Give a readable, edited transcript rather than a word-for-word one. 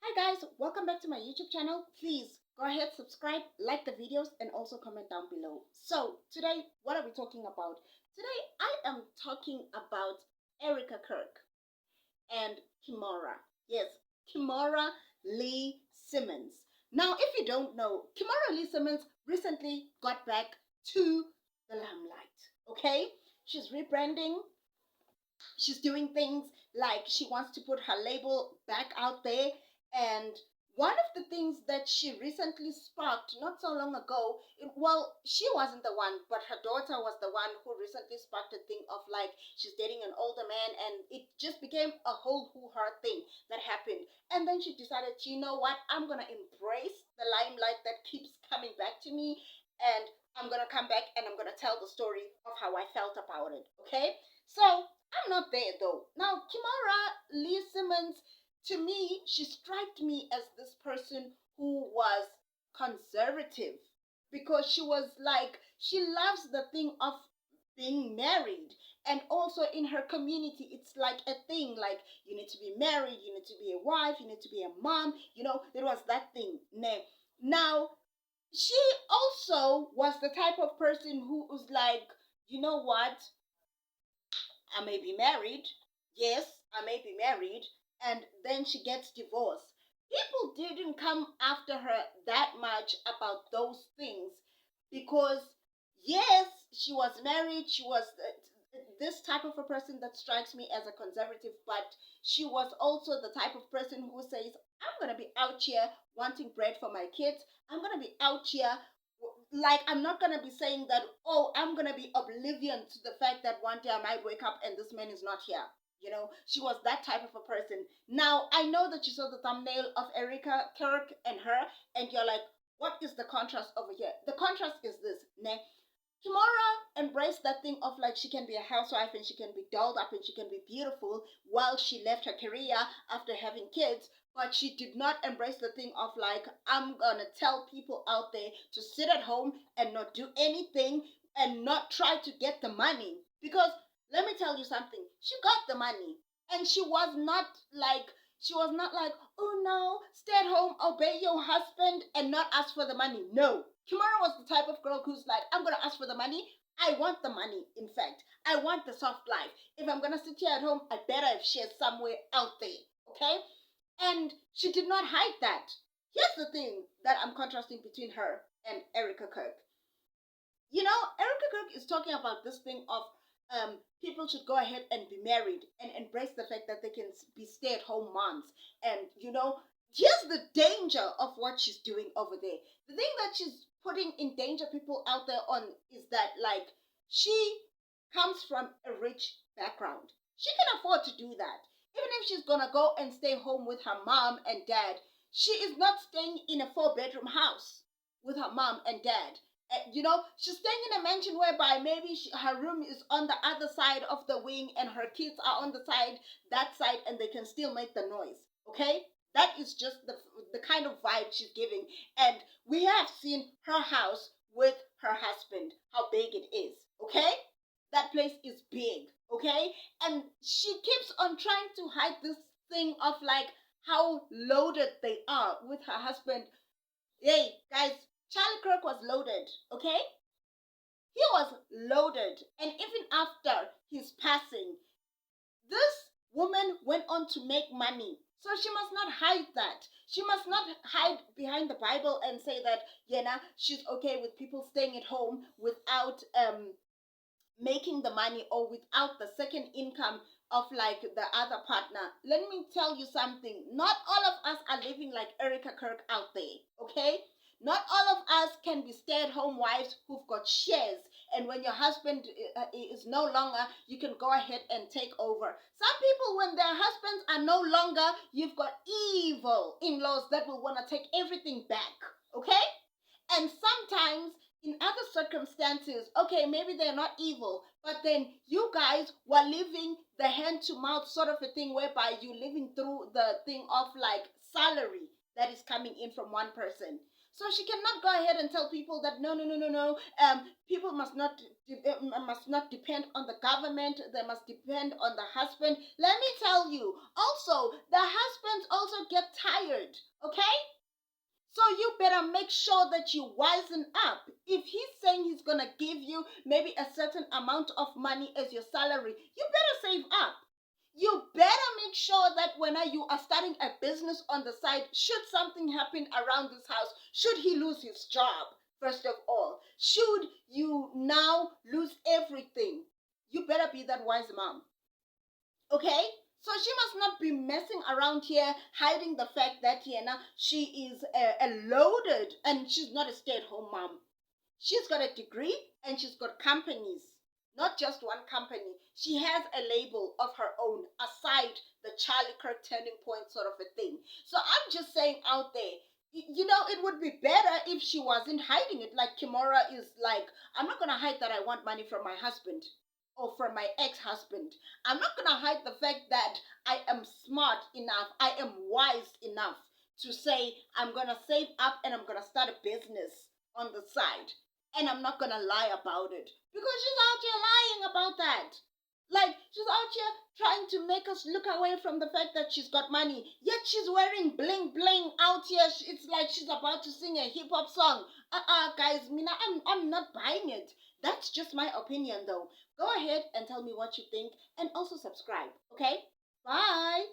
Hi guys, welcome back to my YouTube channel. Please go ahead, subscribe, like the videos, and also comment down below. So today, what are we talking about? Today I am talking about Erica Kirk and Kimora. Yes, Kimora Lee Simmons. Now, if you don't know, Kimora Lee Simmons recently got back to the limelight. Okay, she's rebranding. She's doing things like she wants to put her label back out there. And one of the things that she recently sparked not so long ago, well, she wasn't the one, but her daughter was the one who recently sparked a thing of like she's dating an older man, and it just became a whole hoo-ha thing that happened. And then she decided, you know what, I'm gonna embrace the limelight that keeps coming back to me, and I'm gonna come back and I'm gonna tell the story of how I felt about it. Okay, so I'm not there though. Now, Kimora Lee Simmons, to me, she struck me as this person who was conservative because she was like, she loves the thing of being married. And also in her community, it's like a thing like you need to be married, you need to be a wife, you need to be a mom. It was that thing. Now, she also was the type of person who was like, you know what? I may be married. Yes, I may be married. And then she gets divorced. People didn't come after her that much about those things because, yes, she was married. She was this type of a person that strikes me as a conservative, but she was also the type of person who says, I'm going to be out here wanting bread for my kids. I'm going to be out here like I'm not gonna be saying that, oh, I'm gonna be oblivion to the fact that one day I might wake up and this man is not here. She was that type of a person. Now I know that you saw the thumbnail of Erica Kirk and her, and you're like, what is the contrast over here? The contrast is this, ne? Kimora embraced that thing of like she can be a housewife and she can be dolled up and she can be beautiful while she left her career after having kids, but she did not embrace the thing of like, I'm gonna tell people out there to sit at home and not do anything and not try to get the money. Because let me tell you something, she got the money and she was not like, oh no, stay at home, obey your husband, and not ask for the money. No. Kimara was the type of girl who's like, I'm going to ask for the money. I want the money, in fact. I want the soft life. If I'm going to sit here at home, I better have shares somewhere out there. Okay? And she did not hide that. Here's the thing that I'm contrasting between her and Erica Kirk. Erica Kirk is talking about this thing of people should go ahead and be married and embrace the fact that they can be stay-at-home moms. And here's the danger of what she's doing over there. The thing that she's putting in danger people out there on is that like she comes from a rich background. She can afford to do that. Even if she's gonna go and stay home with her mom and dad, she is not staying in a 4-bedroom house with her mom and dad. She's staying in a mansion whereby maybe her room is on the other side of the wing and her kids are on that side, and they can still make the noise. Okay, that is just the kind of vibe she's giving. And we have seen her house with her husband, how big it is. Okay, that place is big. Okay, and she keeps on trying to hide this thing of like how loaded they are with her husband. Hey guys, Charlie Kirk was loaded, okay? He was loaded. And even after his passing, this woman went on to make money. So she must not hide that. She must not hide behind the Bible and say that, she's okay with people staying at home without making the money or without the second income of like the other partner. Let me tell you something. Not all of us are living like Erica Kirk out there, okay? Not all of us can be stay-at-home wives who've got shares, and when your husband is no longer, you can go ahead and take over. Some people, when their husbands are no longer, you've got evil in-laws that will want to take everything back, okay? And sometimes in other circumstances, okay, maybe they're not evil, but then you guys were living the hand to mouth sort of a thing whereby you're living through the thing of like salary that is coming in from one person. So she cannot go ahead and tell people that no, no, no, no, no. People must not depend on the government. They must depend on the husband. Let me tell you. Also, the husbands also get tired. Okay. So you better make sure that you wisen up. If he's saying he's gonna give you maybe a certain amount of money as your salary, you better save up. You better make sure that when you are starting a business on the side, should something happen around this house, should he lose his job, first of all, should you now lose everything, you better be that wise mom. Okay? So she must not be messing around here, hiding the fact that she is a loaded and she's not a stay-at-home mom. She's got a degree and she's got companies, not just one company. She has a label of her own aside the Charlie Kirk turning point sort of a thing. So I'm just saying out there, it would be better if she wasn't hiding it. Like Kimora is like, I'm not going to hide that I want money from my husband or from my ex-husband. I'm not going to hide the fact that I am smart enough, I am wise enough to say I'm going to save up and I'm going to start a business on the side. And I'm not going to lie about it. Because she's out here lying about that. Like, she's out here trying to make us look away from the fact that she's got money. Yet she's wearing bling bling out here. It's like she's about to sing a hip hop song. Guys, Mina, I'm not buying it. That's just my opinion though. Go ahead and tell me what you think and also subscribe, okay? Bye.